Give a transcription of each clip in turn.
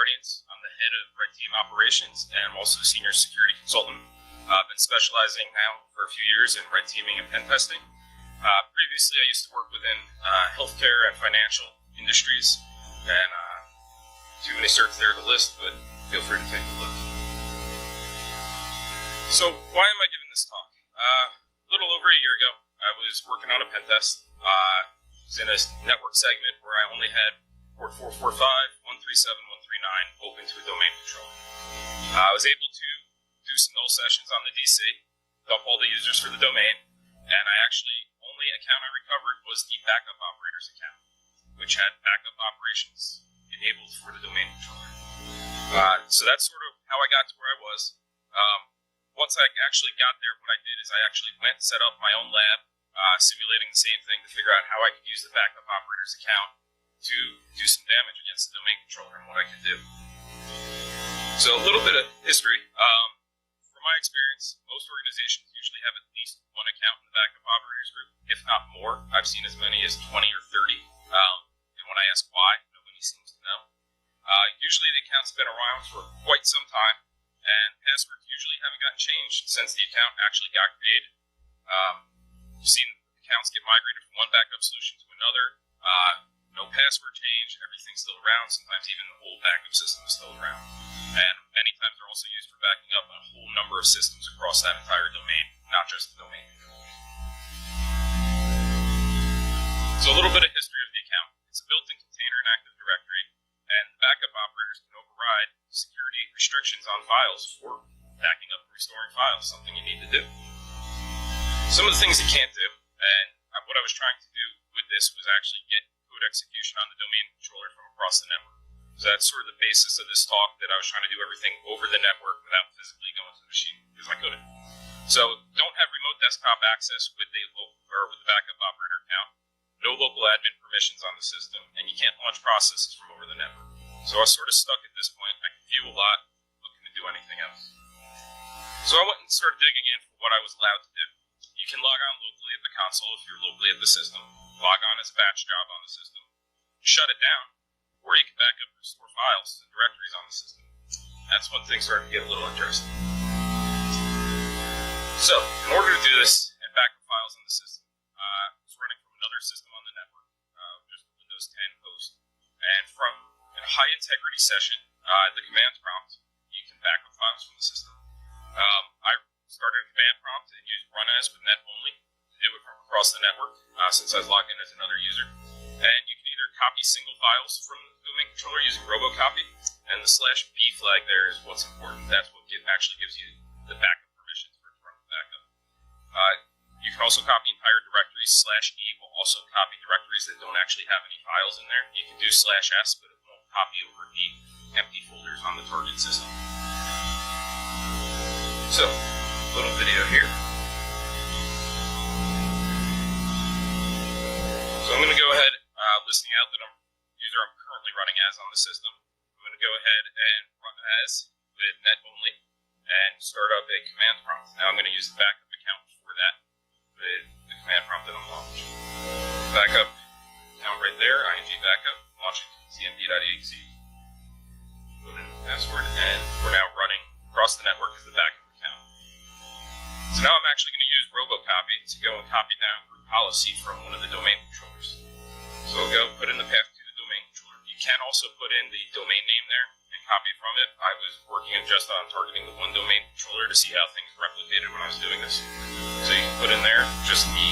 Guardians. I'm the head of Red Team Operations, and I'm also a senior security consultant. I've been specializing now for a few years in red teaming and pen testing. Previously, I used to work within healthcare and financial industries, and too many certs there to list, but feel free to take a look. So, why am I giving this talk? A little over a year ago, I was working on a pen test. It was in a network segment where I only had port 445, 137, 139 open to a domain controller. I was able to do some null sessions on the DC, dump all the users for the domain, and only account I recovered was the backup operator's account, which had backup operations enabled for the domain controller. So that's sort of how I got to where I was. Once I actually got there, what I did is I actually went and set up my own lab, simulating the same thing to figure out how I could use the backup operator's account to do some damage against the domain controller and what I could do. So a little bit of history. From my experience, most organizations usually have at least one account in the backup operators group, if not more. I've seen as many as 20 or 30. And when I ask why, nobody seems to know. Usually the account's been around for quite some time, and passwords usually haven't gotten changed since the account actually got created. You've seen accounts get migrated from one backup solution to another. No password change, everything's still around. Sometimes even the whole backup system is still around. And many times they're also used for backing up a whole number of systems across that entire domain, not just the domain controller. So a little bit of history of the account. It's a built-in container in Active Directory, and the backup operators can override security restrictions on files for backing up and restoring files, something you need to do. Some of the things you can't do, and what I was trying to do with this was actually get code execution on the domain controller from across the network. So that's sort of the basis of this talk, that I was trying to do everything over the network without physically going to the machine, because I couldn't. So don't have remote desktop access with the backup operator account. No local admin permissions on the system, and you can't launch processes from over the network. So I was sort of stuck at this point. I could view a lot, but couldn't do anything else. So I went and started digging in for what I was allowed to do. You can log on locally at the console if you're locally at the system, log on as a batch job on the system, shut it down, or you can back up and restore files to directories on the system. That's when things started to get a little interesting. So, in order to do this and back up files on the system, I was running from another system on the network, just a Windows 10 host. And from a high integrity session, the command prompt, you can back up files from the system. I started a command prompt and used run as with net only to do it from across the network, since I was logged in as another user. And you can either copy single files from the domain controller using robocopy, and the /b flag there is what's important. That's what actually gives you the backup permissions for it to run the backup. You can also copy entire directories. /e will also copy directories that don't actually have any files in there. You can do /s, but it won't copy over the empty folders on the target system. So, a little video here. So I'm going to go ahead, listing out the user I'm currently running as on the system. I'm going to go ahead and run as with net only and start up a command prompt. Now I'm going to use the backup account for that with the command prompt that I'm launching. Backup account right there, ing backup, launching cmd.exe. Put in the password, and we're now running across the network as the backup account. So now I'm actually going to use robocopy to go and copy down group policy from one of the domain controllers. So I'll go put in the path to the domain controller. You can also put in the domain name there and copy from it. I was working just on targeting the one domain controller to see how things replicated when I was doing this. So you can put in there just the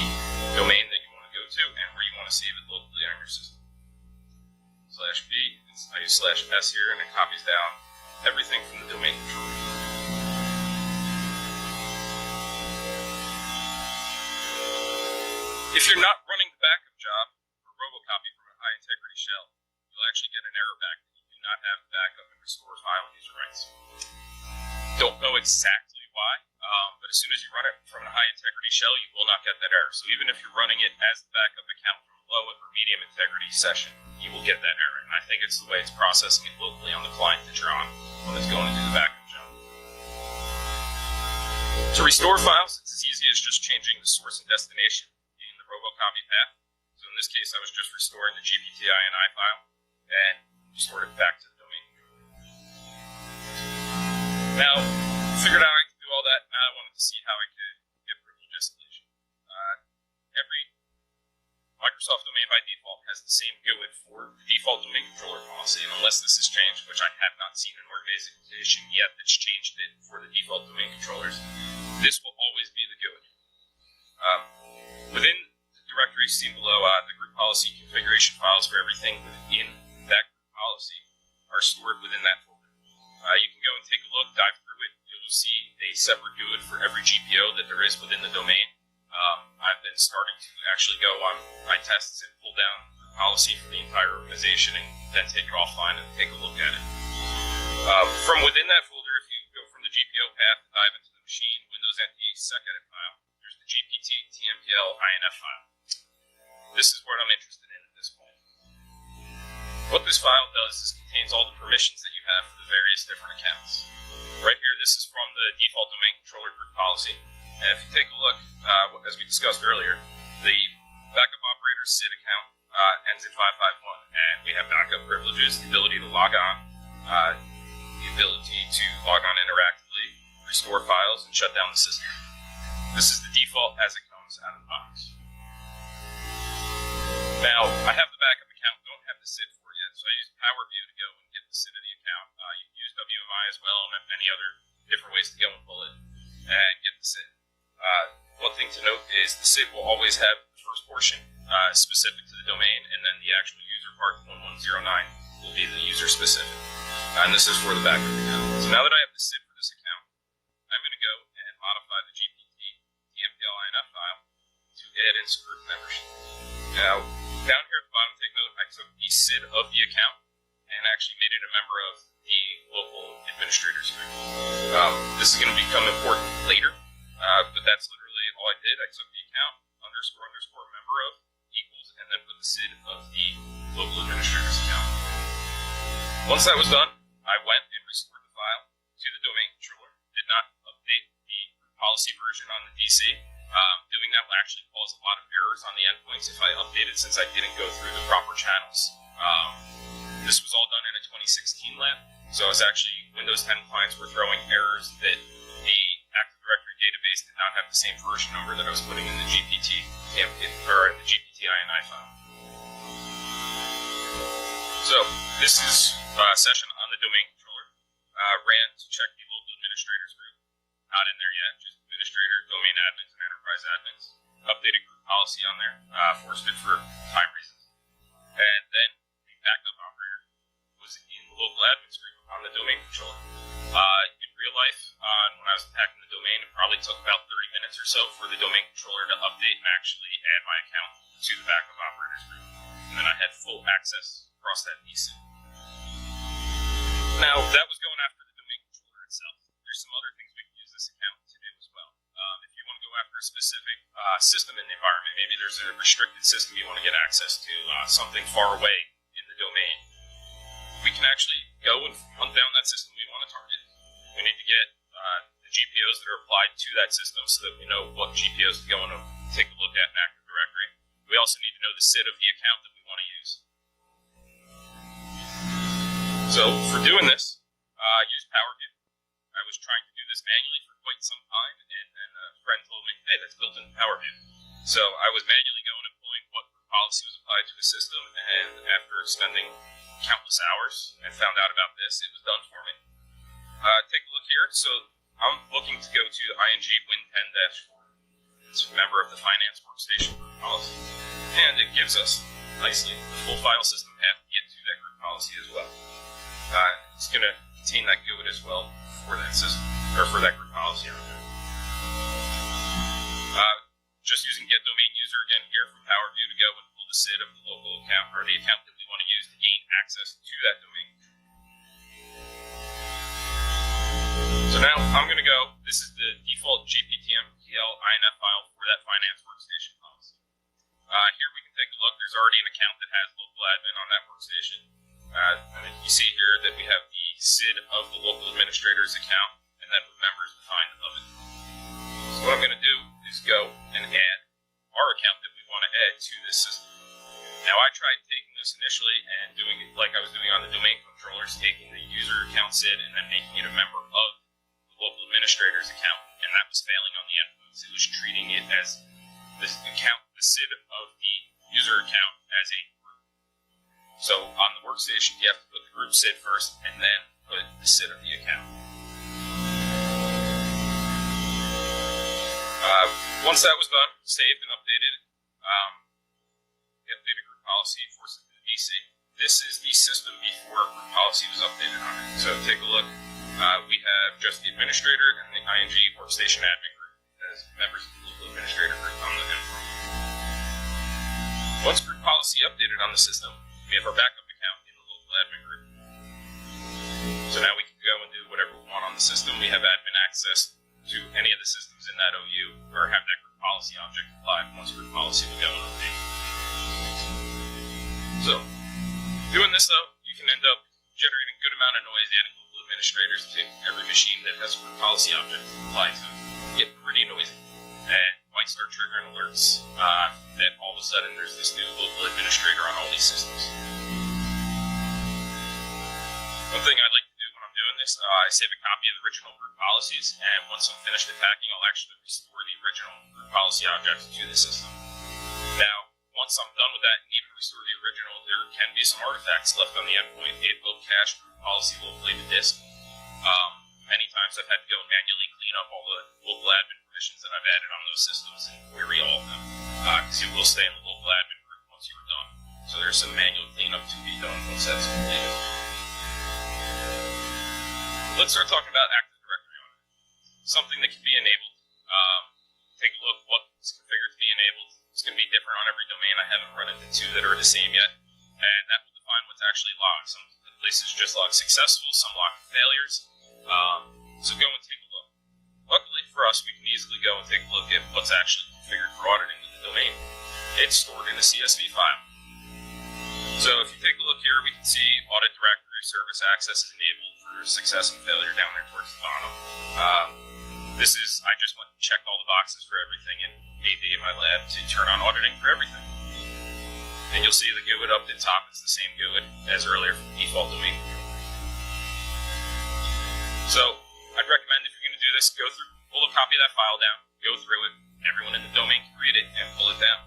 domain that you want to go to and where you want to save it locally on your system. /b, I use /s here, and it copies down everything from the domain controller. If you're not running the backup job or robocopy from a high integrity shell, you'll actually get an error back that you do not have backup and restore file user rights. Don't know exactly why, but as soon as you run it from a high integrity shell, you will not get that error. So even if you're running it as the backup account from a low or medium integrity session, you will get that error. And I think it's the way it's processing it locally on the client that you're on when it's going to do the backup job. To restore files, it's as easy as just changing the source and destination in the robocopy path. So in this case, I was just restoring the GPTINI file and restored it back to the domain controller. see how I could get privilege escalation. Every Microsoft domain by default has the same GUID for the default domain controller policy, and unless this has changed, which I have not seen an organization yet that's changed it for the default domain controllers, this will always be the GUID. Within the directory seen below, the group policy configuration files for everything within that group policy are stored within that folder. You can go and take a look, dive through it. You'll see a separate GUID for every GPO that there is within the domain. I've been starting to actually go on my tests and pull down the policy for the entire organization and then take it offline and take a look at it. From within that folder, if you go from the GPO path and dive into the machine, Windows NT secedit file, there's the GPT TMPL INF file. This is what I'm interested in at this point. What this file does is contains all the permissions that you have for the various different accounts. Right here, this is from the default domain controller group policy. And if you take a look, as we discussed earlier, the backup operator SID account ends at 551, and we have backup privileges, the ability to log on, the ability to log on interactively, restore files, and shut down the system. This is the default as it comes out of the box. Now, I have the backup account, don't have the SID for it yet, so I use PowerView to go and get the SID of the account. You can use WMI as well, and many other different ways to go and pull it and get the SID. One thing to note is the SID will always have the first portion specific to the domain, and then the actual user part, 1109, will be the user specific. And this is for the backup account. So now that I have the SID for this account, I'm going to go and modify the GPT TMPL INF file to add in some group membership. Now, down here at the bottom, take note, I took the SID of the account and actually made it a member of the local administrators group. This is going to become important later. But that's literally all I did. I took the account, __ member of, equals, and then put the SID of the local administrator's account. Once that was done, I went and restored the file to the domain controller. Did not update the policy version on the DC. Doing that will actually cause a lot of errors on the endpoints if I update it, since I didn't go through the proper channels. This was all done in a 2016 lab, so it's actually Windows 10 clients were throwing errors that the Active Directory database did not have the same version number that I was putting in the GPT or in the GPT INI file. So this is a session on the domain controller. Ran to check the local administrators group. Not in there yet, just administrator, domain admins, and enterprise admins. Updated group policy on there, forced it for time reasons. And then the backup operator was in the local admins group on the domain controller. In real life, when I was attacking the domain, it probably took about 30 minutes or so for the domain controller to update and actually add my account to the backup operators group. And then I had full access across that VC. Now, that was going after the domain controller itself. There's some other things we can use this account to do as well. If you want to go after a specific system in the environment, maybe there's a restricted system you want to get access to, something far away in the domain, we can actually go and hunt down that system we want to target. We need to get the GPOs that are applied to that system so that we know what GPOs to go and take a look at in Active Directory. We also need to know the SID of the account that we want to use. So for doing this, use PowerView. I was trying to do this manually for quite some time, and then a friend told me, hey, that's built into PowerView. So I was manually going and pulling what policy was applied to the system, and after spending countless hours and found out about this, it was done for me. Take a look here. So I'm looking to go to ING Win10-4. It's a member of the Finance Workstation group policy, and it gives us nicely the full file system path to get to that group policy as well. It's going to contain that GUID as well for that system, or for that group policy on there. Just using get domain user again here from PowerView to go and pull the SID of the local account, or the account that we want to use to gain access to that domain. So now I'm going to go, this is the default GPTMPL INF file for that Finance Workstation policy. Here we can take a look. There's already an account that has local admin on that workstation. And then you see here that we have the SID of the local administrator's account, and then with members defined of it. So what I'm going to do is go and add our account that we want to add to this system. Now I tried taking this initially and doing it like I was doing on the domain controllers, taking the user account SID and then making it a member of the local administrator's account, and and that was failing on the endpoints. It was treating it as the SID of the user account as a group. So on the workstation, you have to put the group SID first, and then put the SID of the account. Once that was done, saved and updated, the updated group policy forced it to the DC. This is the system before group policy was updated on it. So take a look. We have just the administrator and the ING workstation admin group as members of the local administrator group on the endpoint. Once group policy updated on the system, we have our backup account in the local admin group. So now we can go and do whatever we want on the system. We have admin access to any of the systems in that OU, or have that group policy object applied once group policy will go and update. So, doing this though, you can end up generating a good amount of noise, adding local administrators to every machine that has a group policy object applied to it. Get pretty noisy, and might start triggering alerts that all of a sudden there's this new local administrator on all these systems. One thing I like to do when I'm doing this, I save a copy of the original group policies, and once I'm finished attacking, I'll actually restore the original group policy object to the system. Now, once I'm done with that and even restore the original, there can be some artifacts left on the endpoint. It will cache group policy locally to disk. Many times I've had to go and manually clean up all the local admin permissions that I've added on those systems and query all of them, because you will stay in the local admin group once you're done. So there's some manual cleanup to be done once that's completed. Let's start talking about Active Directory audit. Something that can be enabled. Take a look what's configured to be enabled. It's going to be different on every domain. I haven't run into two that are the same yet, and that will define what's actually logged. Some places just log successful, some log failures. So go and take a look. Luckily for us, we can easily go and take a look at what's actually configured for auditing in the domain. It's stored in a CSV file. So if you take a look here, we can see audit directory service access is enabled for success and failure down there towards the bottom. I just went and checked all the boxes for everything in AD in my lab to turn on auditing for everything. And you'll see the GUID up at the top. It's the same GUID as earlier from the default domain. So I'd recommend if you're going to do this, pull a copy of that file down, go through it. Everyone in the domain can read it and pull it down.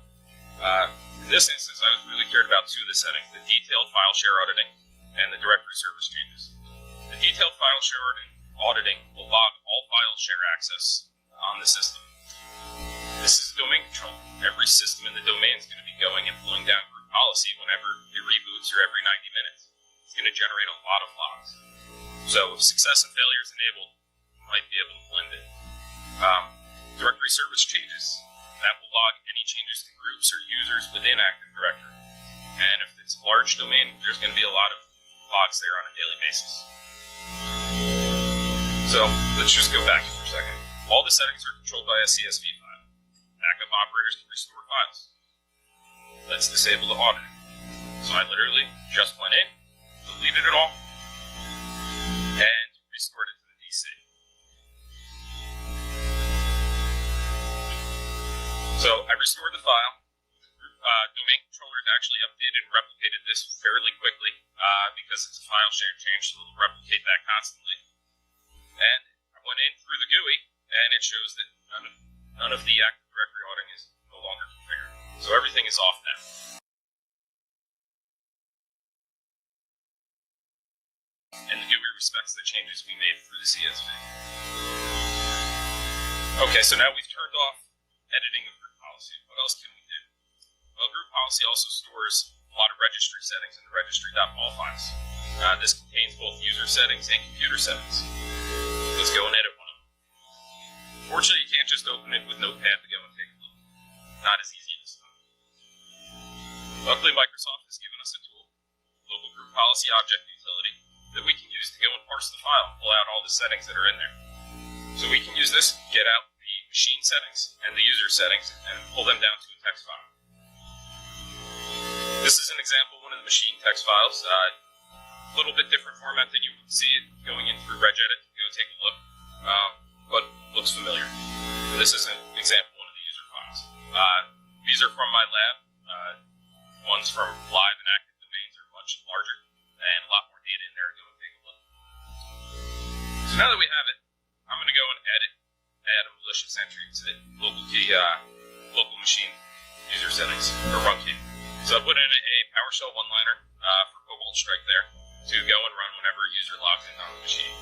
In this instance, I was really cared about two of the settings, the detailed file share auditing and the directory service changes. The detailed file share auditing will log all file share access on the system. This is domain control. Every system in the domain is going to be going and pulling down group policy whenever it reboots or every 90 minutes. It's going to generate a lot of logs. So if success and failure is enabled, you might be able to blend it. Directory service changes. That will log any changes to groups or users within Active Directory. And if it's a large domain, there's going to be a lot of logs there on a daily basis. So let's just go back for a second. All the settings are controlled by a CSV file. Backup operators can restore files. Let's disable the auditing. So I literally just went in, deleted it all, and restored it to the DC. So I restored the file. Domain controller has actually updated and replicated this fairly quickly because it's a file share change, so it'll replicate that constantly. And I went in through the GUI, and it shows that none of the Active Directory auditing is no longer configured. So everything is off now. And the GUI respects the changes we made through the CSV. Okay, so now we've turned off editing of group policy. What else can we do? Well, group policy also stores a lot of registry settings in the registry.mol files. This contains both user settings and computer settings. Let's go and edit one of them. Fortunately, you can't just open it with Notepad to go and take a look. Not as easy this time. Luckily, Microsoft has given us a tool, local group policy object utility, that we can use to go and parse the file and pull out all the settings that are in there. So we can use this, get out the machine settings and the user settings, and pull them down to a text file. This is an example of one of the machine text files. A little bit different format than you would see it going in through regedit to go take a look, but looks familiar. And this is an example of one of the user files. These are from my lab. Ones from live and active domains are much larger and a lot more data in there to go and take a look. So now that we have it, I'm going to go and add a malicious entry to the local machine user settings, or run key. So I put in a PowerShell one-liner for Cobalt Strike there to go and run whenever a user logs in on the machine.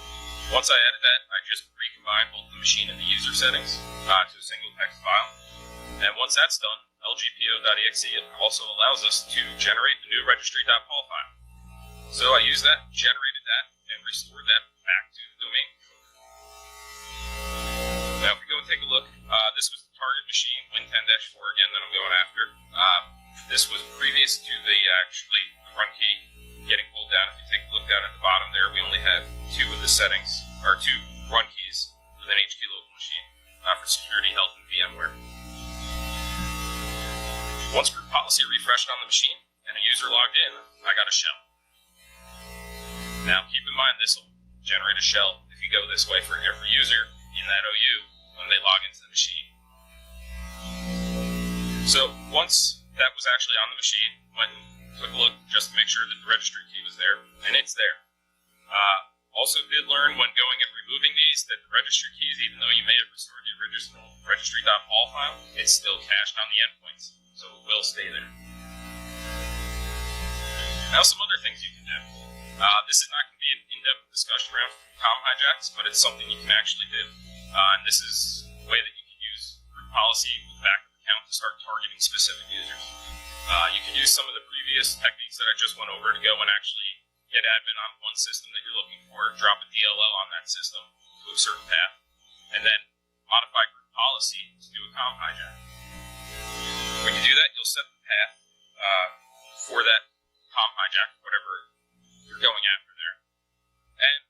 Once I added that, I just recombined both the machine and the user settings to a single text file. And once that's done, lgpo.exe also allows us to generate the new registry.pol file. So I used that, generated that, and restored that back to the domain controller. Now if we go and take a look, this was the target machine, Win10-4 again, that I'm going after. This was previous to the run key getting pulled down. If you take a look down at the bottom there, we only have two of the settings, or two run keys within HK local machine for security, health, and VMware. Once group policy refreshed on the machine and a user logged in, I got a shell. Now keep in mind this will generate a shell if you go this way for every user in that OU when they log into the machine. So once that was actually on the machine, went and took a look just to make sure that the registry key was there, and it's there. Also did learn when going and removing these that the registry keys, even though you may have restored the original registry.pol file, it's still cached on the endpoints, so it will stay there. Now some other things you can do. This is not going to be an in-depth discussion around COM hijacks, but it's something you can actually do. And this is a way that you can use group policy with backup account to start targeting specific users. You can use some of the previous techniques that I just went over to go and actually get admin on one system that you're looking for, drop a DLL on that system to a certain path, and then modify group policy to do a COM hijack. When you do that, you'll set the path for that COM hijack, whatever you're going after there. And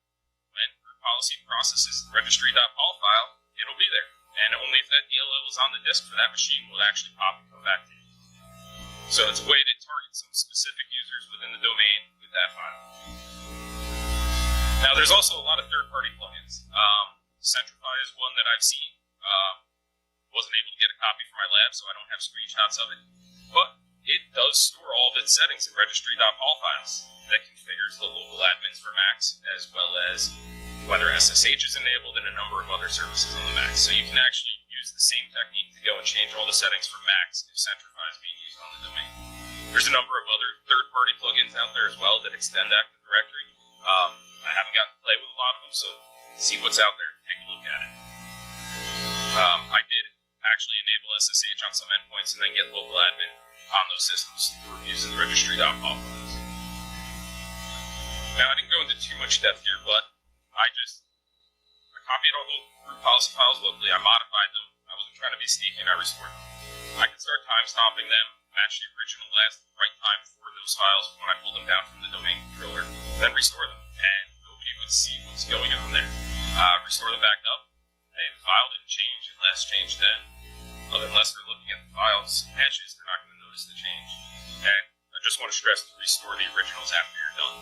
when group policy processes the registry.pol file, it'll be there. And only if that DLL is on the disk for that machine will it actually pop and come back to you. So it's a way to target some specific users within the domain with that file. Now there's also a lot of third-party plugins. Centrify is one that I've seen. Wasn't able to get a copy for my lab, so I don't have screenshots of it. But it does store all of its settings in registry.pol files that configures the local admins for Macs, as well as whether SSH is enabled and a number of other services on the Mac. So you can actually use the same technique to go and change all the settings for Macs if Centrify is being used on the domain. There's a number of other third-party plugins out there as well that extend Active Directory. I haven't gotten to play with a lot of them, so see what's out there, take a look at it. I did actually enable SSH on some endpoints and then get local admin on those systems through using the registry.pol files. Now I didn't go into too much depth here, but I copied all the group policy files locally, I modified them, I wasn't trying to be sneaky, and I restored them. I can start time stomping them, match the original last right time for those files when I pull them down from the domain controller, then restore them, and nobody would see what's going on there. Restore them back up. Hey, the file didn't change, it last changed then. Unless they're looking at the file's hashes, they're not going to notice the change. And I just want to stress to restore the originals after you're done.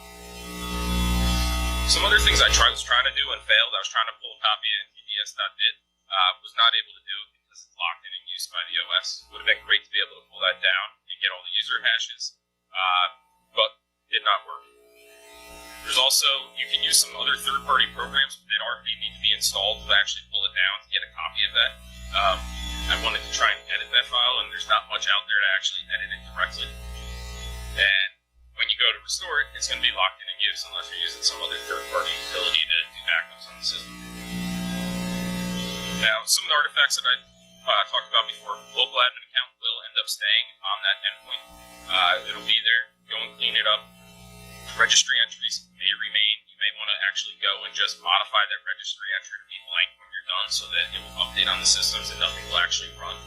Some other things I was trying to do and failed. I was trying to pull a copy of tds.dit. Was not able to do it because it's locked in and used by the OS. Would have been great to be able to pull that down and get all the user hashes, but did not work. There's also, you can use some other third-party programs that need to be installed to actually pull it down to get a copy of that. I wanted to try and edit that file, and there's not much out there to actually edit it directly. And when you go to restore it, it's going to be locked in and used unless you're using some other third-party utility to do backups on the system. Now, some of the artifacts that I talked about before, local admin account will end up staying on that endpoint. It'll be there. Go and clean it up. Registry entries may remain. You may want to actually go and just modify that registry entry to be blank when you're done so that it will update on the systems and nothing will actually run.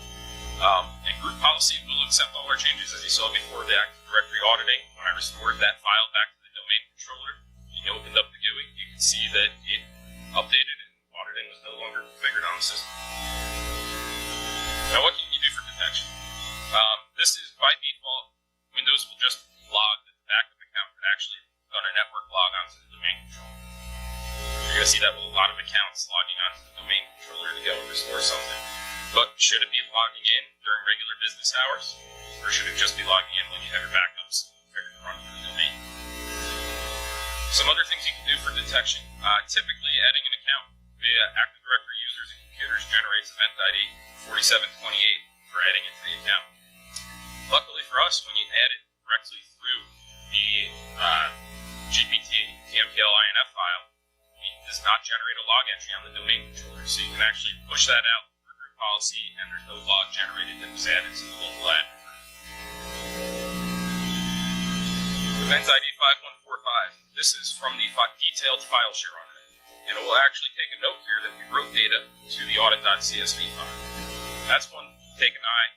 And group policy will accept all our changes as you saw before the Active Directory auditing. When I restored that file back to the domain controller and you opened up the GUI, you can see that it updated and auditing was no longer configured on the system. Now what can you do for detection? This is by default. Windows will just log that the backup account had actually done a network log onto the domain controller. You're going to see that with a lot of accounts logging onto the domain controller to go and restore something. But should it be logging in during regular business hours? Or should it just be logging in when you have your backups configured to run through the domain? Some other things you can do for detection. Typically adding an account via Active Directory users and computers generates event ID 4728 for adding it to the account. Luckily for us, when you add it directly through the GPT TMPL-INF file, it does not generate a log entry on the domain controller, so you can actually push that out for group policy, and there's no log generated that was added to the local admin. Event ID 5145. This is from the detailed file share on it, and it will actually take a note here that we wrote data to the audit.csv file. That's one to take an eye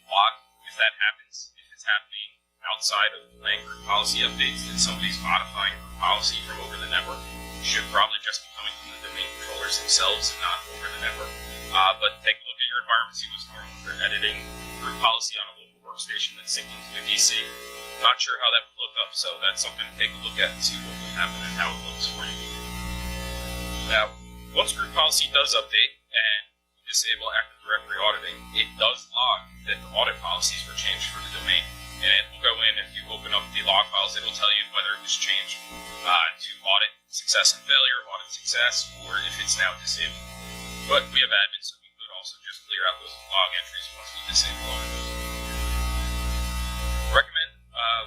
log if that happens. If it's happening outside of playing group policy updates, that somebody's modifying group policy from over the network, should probably just be coming from the domain controllers themselves and not over the network. But take a look at your environment, see what's going on. If they're editing group policy on a local workstation that's syncing to a DC. Not sure how that would look up, so that's something to take a look at and see what will happen and how it looks for you. Now, once group policy does update and disable Active Directory auditing, it does log that the audit policies were changed for the domain. And it will go in, if you open up the log files, it will tell you whether it was changed to audit success and failure, audit success, or if it's now disabled. But we have admins, so we could also just clear out those log entries once we disable audit. Recommend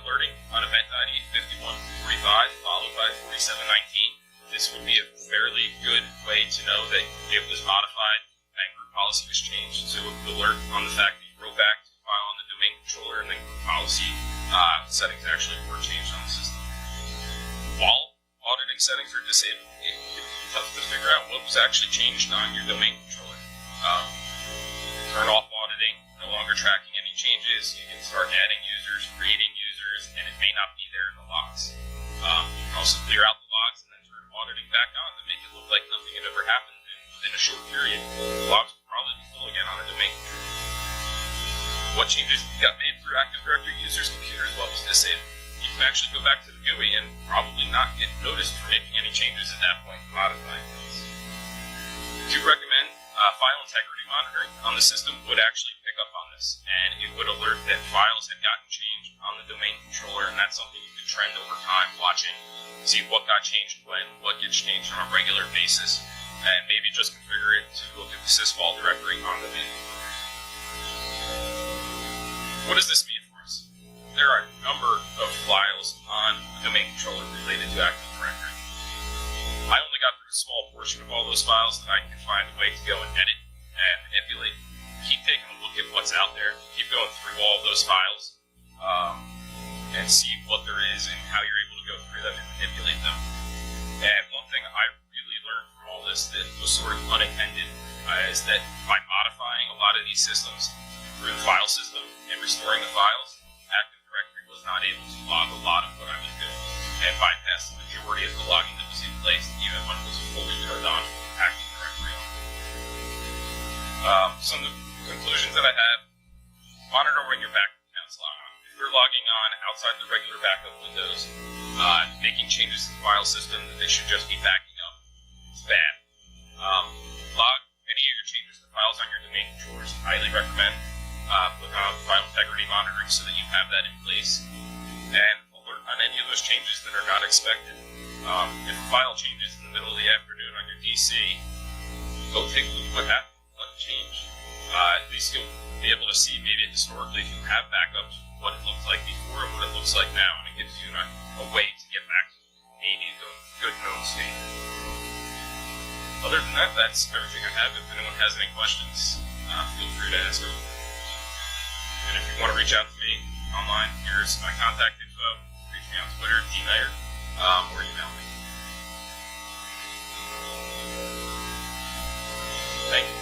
alerting on event ID 5145 followed by 4719. This would be a fairly good way to know that it was modified and group policy was changed. So it would alert on the fact that you wrote back to the file on the domain controller and then group policy settings actually were changed on the system. While auditing settings are disabled, it can be tough to figure out what was actually changed on your domain controller. Turn off auditing, no longer tracking any changes. You can start adding users, creating users, and it may not be there in the logs. You can also clear out the logs and then turn auditing back on to make it look like nothing had ever happened. And within a short period, the logs will probably be full again on a domain controller. What changes got made through Active Directory users' computers while it was disabled? You can actually go back to the GUI and probably not get noticed for making any changes at that point, modifying things. To recommend file integrity monitoring on the system would actually pick up on this, and it would alert that files had gotten changed on the domain controller, and that's something you could trend over time, watching, see what got changed when, what gets changed on a regular basis, and maybe just configure it to look at the sysvol directory on the domain controller. What does this mean for us? There are a number of files on the domain controller related to Active Directory. I only got through a small portion of all those files that I could find a way to go and edit and manipulate. Keep taking a look at what's out there. Keep going through all of those files and see what there is and how you're able to go through them and manipulate them. And one thing I really learned from all this that was sort of unintended is that by modifying a lot of these systems through the file system and restoring the files, Active Directory was not able to log a lot of what I was doing and bypass the majority of the logging that was in place, even when it was fully turned on with Active Directory on. Some of the conclusions that I have: monitor when your backup accounts log on. If they're logging on outside the regular backup windows, making changes to the file system that they should just be backing up, it's bad. Log any of your changes to files on your domain controllers. Highly recommend putting on file integrity monitoring so that you have that in place. And alert on any of those changes that are not expected. If a file changes in the middle of the afternoon on your DC, go take a look at what happened, what changed. At least you'll be able to see maybe historically, if you have backups, what it looked like before and what it looks like now, and it gives you a way to get back to maybe the good known state. Other than that, that's everything I have. If anyone has any questions, feel free to ask them. And if you want to reach out to me online, here's my contact info. Reach me on Twitter, email, or email me. Thank you.